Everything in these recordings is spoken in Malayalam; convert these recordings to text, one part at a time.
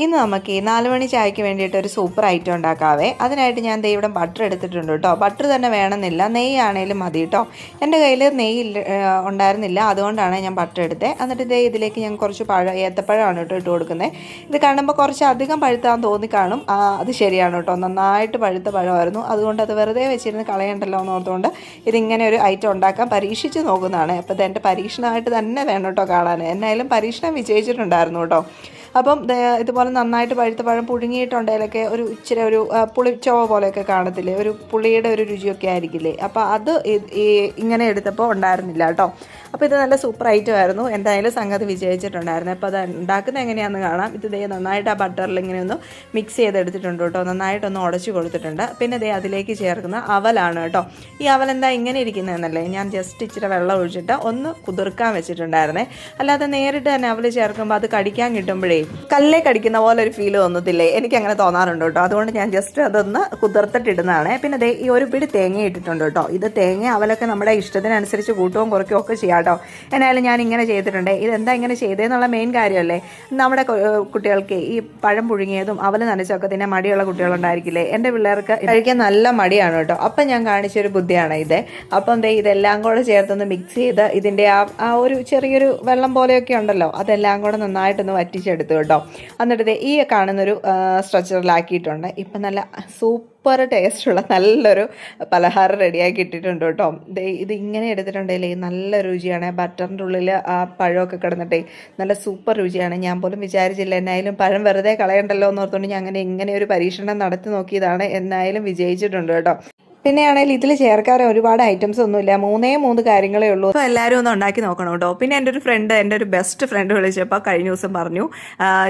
ഇന്ന് നമുക്ക് 4 മണി ചായക്ക് വേണ്ടിയിട്ട് ഒരു സൂപ്പർ ഐറ്റം ഉണ്ടാക്കാവേ. അതിനായിട്ട് ഞാൻ ദേ ഇവിടെ ബട്ടർ എടുത്തിട്ടുണ്ട് കേട്ടോ. ബട്ടർ തന്നെ വേണമെന്നില്ല, നെയ്യാണേലും മതി കേട്ടോ. എൻ്റെ കയ്യിൽ നെയ്യ് ഉണ്ടായിരുന്നില്ല, അതുകൊണ്ടാണ് ഞാൻ ബട്ടർ എടുത്തത്. എന്നിട്ട് ദേ ഇതിലേക്ക് ഞാൻ കുറച്ച് ഏത്തപ്പഴമാണ് കേട്ടോ ഇട്ട് കൊടുക്കുന്നത്. ഇത് കാണുമ്പോൾ കുറച്ച് അധികം പഴുത്താൻ തോന്നിക്കാണും, അത് ശരിയാണ് കേട്ടോ. നന്നായിട്ട് പഴുത്ത പഴമായിരുന്നു, അതുകൊണ്ട് അത് വെറുതെ വെച്ചിരുന്ന് കളയണ്ടല്ലോ എന്ന് ഓർത്തുകൊണ്ട് ഇതിങ്ങനെ ഒരു ഐറ്റം ഉണ്ടാക്കാൻ പരീക്ഷിച്ച് നോക്കുന്നതാണ്. അപ്പോൾ ഇത് എൻ്റെ പരീക്ഷണമായിട്ട് തന്നെ വേണം കേട്ടോ കാണാൻ. എന്നായാലും പരീക്ഷണം വിജയിച്ചിട്ടുണ്ടായിരുന്നു കേട്ടോ. അപ്പം ഇതുപോലെ നന്നായിട്ട് പഴുത്ത പഴം പുഴുങ്ങിയിട്ടുണ്ടെങ്കിലൊക്കെ ഒരു ഇച്ചിരി ഒരു പുളിച്ചോവ പോലെയൊക്കെ കാണത്തില്ലേ, ഒരു പുളിയുടെ ഒരു രുചിയൊക്കെ ആയിരിക്കില്ലേ. അപ്പോൾ അത് ഇങ്ങനെ എടുത്തപ്പോൾ ഉണ്ടായിരുന്നില്ല കേട്ടോ. അപ്പോൾ ഇത് നല്ല സൂപ്പർ ഐറ്റം ആയിരുന്നു. എന്തായാലും സംഗതി വിജയിച്ചിട്ടുണ്ടായിരുന്നു. അപ്പോൾ അത് ഉണ്ടാക്കുന്നത് എങ്ങനെയാണെന്ന് കാണാം. ഇത് ദേ നന്നായിട്ട് ആ ബട്ടറിൽ ഇങ്ങനെ ഒന്ന് മിക്സ് ചെയ്തെടുത്തിട്ടുണ്ട് കേട്ടോ. നന്നായിട്ടൊന്ന് ഉടച്ചു കൊടുത്തിട്ടുണ്ട്. പിന്നെ ദേ അതിലേക്ക് ചേർക്കുന്ന അവലാണ് കേട്ടോ. ഈ അവൽ എന്താ ഇങ്ങനെ ഇരിക്കുന്നതെന്നല്ലേ, ഞാൻ ജസ്റ്റ് ഇച്ചിരി വെള്ളം ഒഴിച്ചിട്ട് ഒന്ന് കുതിർക്കാൻ വെച്ചിട്ടുണ്ടായിരുന്നേ. അല്ലാതെ നേരിട്ട് തന്നെ അവൽ ചേർക്കുമ്പോൾ അത് കടിക്കാൻ കിട്ടുമ്പോഴേ കല്ലേ കടിക്കുന്ന പോലെ ഒരു ഫീൽ തോന്നത്തില്ലേ, എനിക്കങ്ങനെ തോന്നാറുണ്ട് കേട്ടോ. അതുകൊണ്ട് ഞാൻ ജസ്റ്റ് അതൊന്ന് കുതിർത്തിട്ടിടുന്നതാണ്. പിന്നെ ദേ ഈ ഒരു പിടി തേങ്ങ ഇട്ടിട്ടുണ്ട് കേട്ടോ. ഇത് തേങ്ങ അവലൊക്കെ നമ്മുടെ ഇഷ്ടത്തിനനുസരിച്ച് കൂട്ടുകയും കുറയ്ക്കുകയും ഒക്കെ ചെയ്യാം കേട്ടോ. എന്നാലും ഞാൻ ഇങ്ങനെ ചെയ്തിട്ടുണ്ട്. ഇതെന്താ ഇങ്ങനെ ചെയ്തതെന്നുള്ള മെയിൻ കാര്യമല്ലേ. നമ്മുടെ കുട്ടികൾക്ക് ഈ പഴം പുഴുങ്ങിയതും അവൽ നനച്ചൊക്കെ തന്നെ മടിയുള്ള കുട്ടികളുണ്ടായിരിക്കില്ലേ. എൻ്റെ പിള്ളേർക്ക് കഴിക്കാൻ നല്ല മടിയാണ് കേട്ടോ. അപ്പം ഞാൻ കാണിച്ചൊരു ബുദ്ധിയാണ് ഇത്. അപ്പം ദേ ഇതെല്ലാം കൂടെ ചേർത്തൊന്ന് മിക്സ് ചെയ്ത് ഇതിൻ്റെ ആ ഒരു ചെറിയൊരു വെള്ളം പോലെയൊക്കെ ഉണ്ടല്ലോ, അതെല്ലാം കൂടെ നന്നായിട്ടൊന്ന് വറ്റിച്ചെടുത്തു കേട്ടോ. എന്നിട്ട് ഈ കാണുന്നൊരു സ്ട്രക്ചറിലാക്കിയിട്ടുണ്ട്. ഇപ്പം നല്ല സൂപ്പർ ടേസ്റ്റുള്ള നല്ലൊരു പലഹാരം റെഡിയാക്കി ഇട്ടിട്ടുണ്ട് കേട്ടോ. ഇത് ഇങ്ങനെ എടുത്തിട്ടുണ്ടെങ്കിൽ നല്ല രുചിയാണ്. ബട്ടറിൻ്റെ ഉള്ളിൽ ആ പഴമൊക്കെ കിടന്നിട്ടേ നല്ല സൂപ്പർ രുചിയാണ്. ഞാൻ പോലും വിചാരിച്ചില്ല. എന്നായാലും പഴം വെറുതെ കളയണ്ടല്ലോ എന്ന് ഓർത്തുകൊണ്ട് ഞാൻ ഇങ്ങനെ ഒരു പരീക്ഷണം നടത്തി നോക്കിയതാണ്. എന്നായാലും വിജയിച്ചിട്ടുണ്ട് കേട്ടോ. പിന്നെയാണെങ്കിൽ ഇതിൽ ചേർക്കാൻ ഒരുപാട് ഐറ്റംസ് ഒന്നുമില്ല, 3 കാര്യങ്ങളേ ഉള്ളൂ. അപ്പോൾ എല്ലാവരും ഒന്ന് ഉണ്ടാക്കി നോക്കണം കേട്ടോ. പിന്നെ എൻ്റെ ഒരു ബെസ്റ്റ് ഫ്രണ്ട് വിളിച്ചപ്പോൾ കഴിഞ്ഞ ദിവസം പറഞ്ഞു,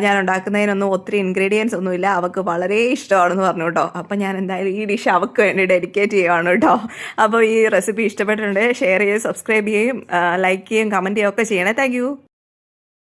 ഞാൻ ഉണ്ടാക്കുന്നതിനൊന്നും ഒത്തിരി ഇൻഗ്രീഡിയൻസ് ഒന്നുമില്ല, അവൾക്ക് വളരെ ഇഷ്ടമാണെന്ന് പറഞ്ഞു കേട്ടോ. അപ്പോൾ ഞാൻ എന്തായാലും ഈ ഡിഷ് അവൾക്ക് വേണ്ടി ഡെഡിക്കേറ്റ് ചെയ്യുകയാണ് കേട്ടോ. അപ്പോൾ ഈ റെസിപ്പി ഇഷ്ടപ്പെട്ടിട്ടുണ്ടെങ്കിൽ ഷെയർ ചെയ്യുകയും സബ്സ്ക്രൈബ് ചെയ്യുകയും ലൈക്ക് ചെയ്യുകയും കമൻറ്റ് ചെയ്യുകയും ഒക്കെ ചെയ്യണേ. താങ്ക്